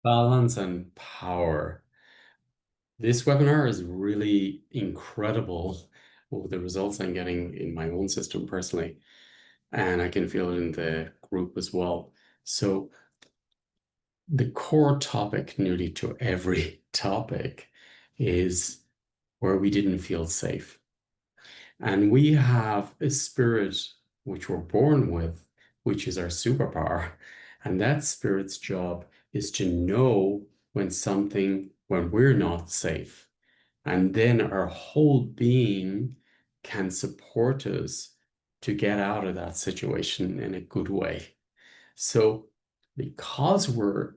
Balance and power. This webinar is really incredible with the results I'm getting in my own system personally, and I can feel it in the group as well. So, the core topic, nearly to every topic, is where we didn't feel safe. And we have a spirit which we're born with, which is our superpower. And that spirit's job is to know when we're not safe. And then our whole being can support us to get out of that situation in a good way. So, because we're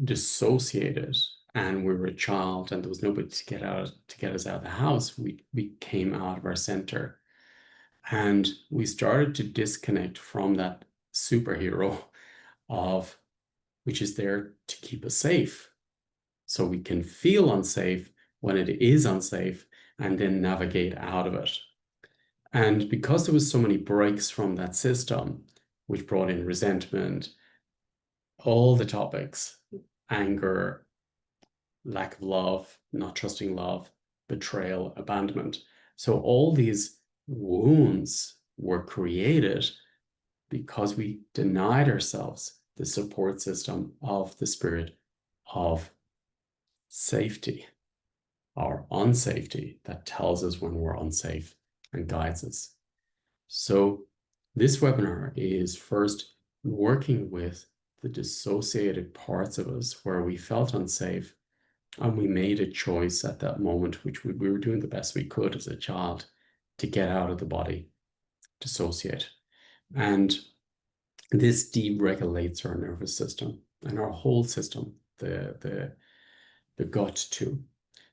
dissociated and we were a child and there was nobody to get us out of the house, we came out of our center and we started to disconnect from that superhero of which is there to keep us safe. So we can feel unsafe when it is unsafe and then navigate out of it. And because there was so many breaks from that system, which brought in resentment, all the topics, anger, lack of love, not trusting love, betrayal, abandonment. So all these wounds were created because we denied ourselves the support system of the spirit of safety or unsafety that tells us when we're unsafe and guides us. So this webinar is first working with the dissociated parts of us where we felt unsafe and we made a choice at that moment, which we were doing the best we could as a child to get out of the body, dissociate. And this deregulates our nervous system and our whole system, the gut too.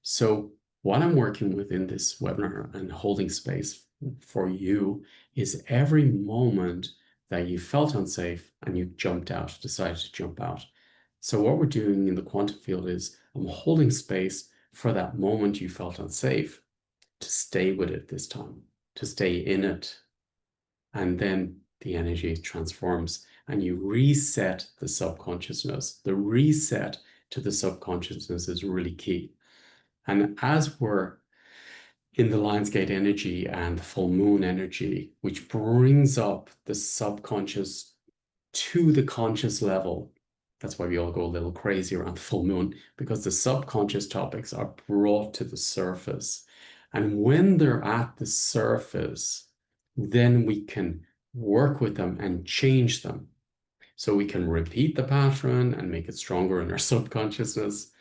So what I'm working with in this webinar and holding space for you is every moment that you felt unsafe and you jumped out, decided to jump out. So what we're doing in the quantum field is I'm holding space for that moment you felt unsafe to stay with it this time, to stay in it. And then the energy transforms and you reset the subconsciousness. The reset to the subconsciousness is really key. And as we're in the Lionsgate energy and the full moon energy, which brings up the subconscious to the conscious level. That's why we all go a little crazy around the full moon, because the subconscious topics are brought to the surface. And when they're at the surface, then we can work with them and change them. So we can repeat the pattern and make it stronger in our subconsciousness,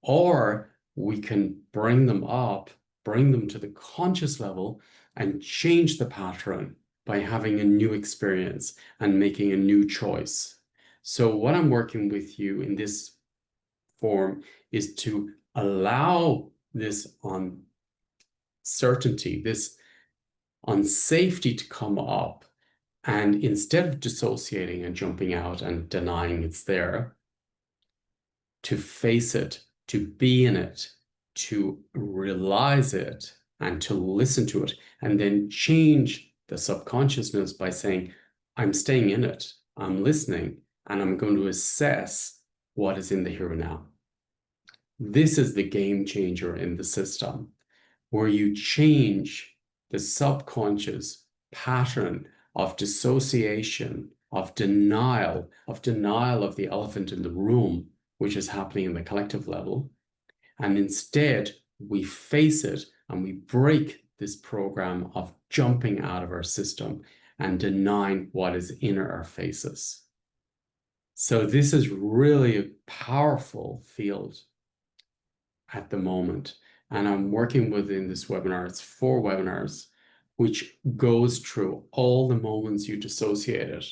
or we can bring them up, bring them to the conscious level and change the pattern by having a new experience and making a new choice. So what I'm working with you in this form is to allow this uncertainty, this unsafety to come up. And instead of dissociating and jumping out and denying it's there, to face it, to be in it, to realize it, and to listen to it, and then change the subconsciousness by saying, I'm staying in it, I'm listening, and I'm going to assess what is in the here and now. This is the game changer in the system, where you change the subconscious pattern of dissociation, of denial of the elephant in the room, which is happening in the collective level. And instead, we face it and we break this program of jumping out of our system and denying what is in our faces. So this is really a powerful field at the moment. And I'm working within this webinar, it's 4 webinars, which goes through all the moments you dissociated.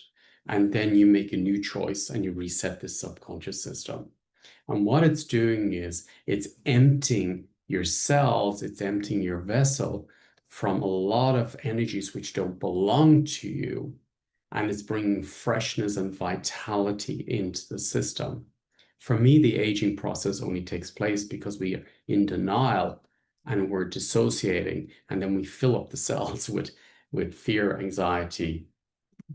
And then you make a new choice and you reset this subconscious system. And what it's doing is it's emptying your cells, it's emptying your vessel from a lot of energies which don't belong to you. And it's bringing freshness and vitality into the system. For me, the aging process only takes place because we are in denial and we're dissociating, and then we fill up the cells with fear, anxiety,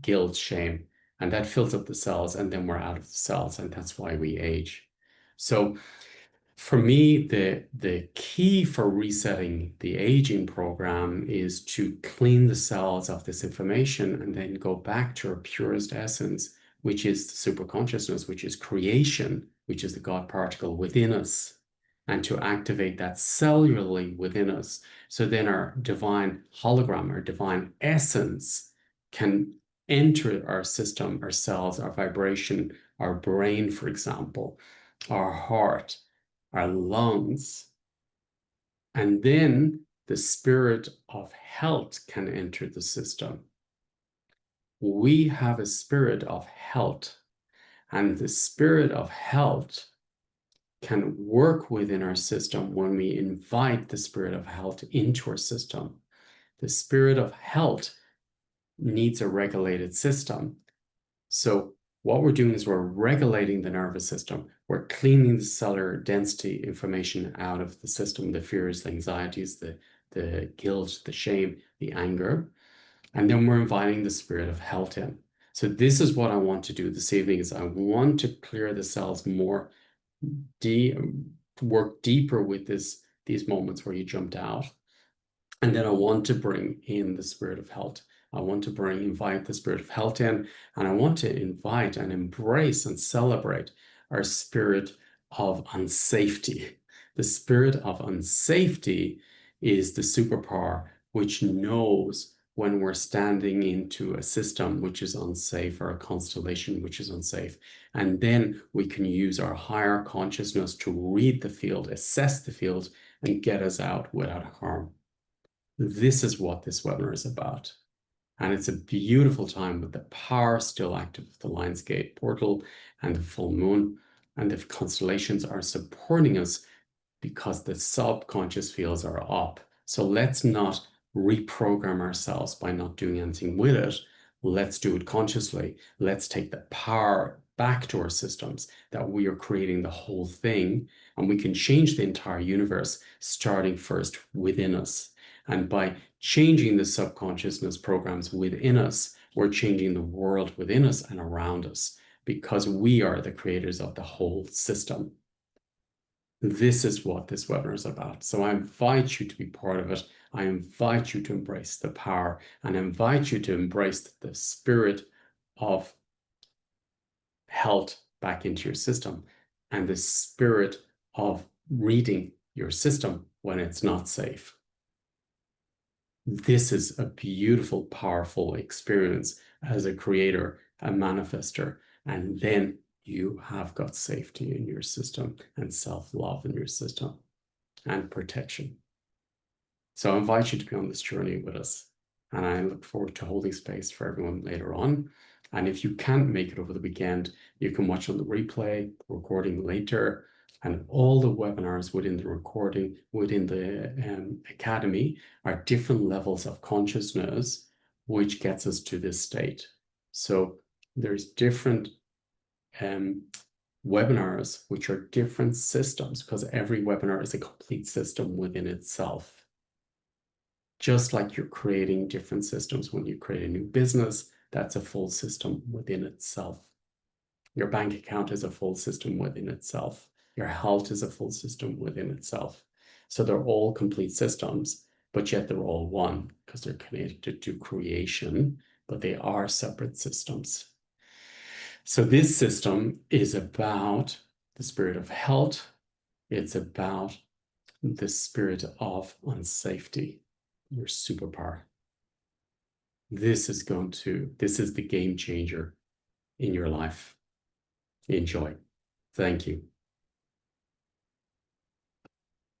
guilt, shame, and that fills up the cells, and then we're out of the cells, and that's why we age. So for me, the key for resetting the aging program is to clean the cells of this information and then go back to our purest essence, which is the superconsciousness, which is creation, which is the God particle within us, and to activate that cellularly within us. So then our divine hologram, our divine essence can enter our system, our cells, our vibration, our brain, for example, our heart, our lungs, and then the spirit of health can enter the system. We have a spirit of health, and the spirit of health can work within our system when we invite the spirit of health into our system. The spirit of health needs a regulated system. So what we're doing is we're regulating the nervous system. We're cleaning the cellular density information out of the system, the fears, the anxieties, the guilt, the shame, the anger. And then we're inviting the spirit of health in. So this is what I want to do this evening is I want to clear the cells more, work deeper with these moments where you jumped out. And then I want to bring in the spirit of health. I want to invite the spirit of health in, and I want to invite and embrace and celebrate our spirit of unsafety. The spirit of unsafety is the superpower which knows when we're standing into a system which is unsafe or a constellation which is unsafe. And then we can use our higher consciousness to read the field, assess the field, and get us out without harm. This is what this webinar is about. And it's a beautiful time with the power still active of the Lionsgate portal and the full moon, and the constellations are supporting us because the subconscious fields are up. So let's not reprogram ourselves by not doing anything with it. Let's do it consciously. Let's take the power back to our systems that we are creating the whole thing, and we can change the entire universe starting first within us. And by changing the subconsciousness programs within us, we're changing the world within us and around us because we are the creators of the whole system. This is what this webinar is about. So I invite you to be part of it. I invite you to embrace the power and I invite you to embrace the spirit of health back into your system and the spirit of reading your system when it's not safe. This is a beautiful, powerful experience as a creator, a manifester, and then you have got safety in your system and self-love in your system and protection. So I invite you to be on this journey with us, and I look forward to holding space for everyone later on. And if you can't make it over the weekend, you can watch on the replay, recording later, and all the webinars within the recording, within the Academy, are different levels of consciousness, which gets us to this state. So there's different webinars, which are different systems, because every webinar is a complete system within itself. Just like you're creating different systems when you create a new business, that's a full system within itself. Your bank account is a full system within itself. Your health is a full system within itself. So they're all complete systems, but yet they're all one because they're connected to creation, but they are separate systems. So this system is about the spirit of health. It's about the spirit of unsafety, your superpower. This is the game changer in your life. Enjoy. Thank you.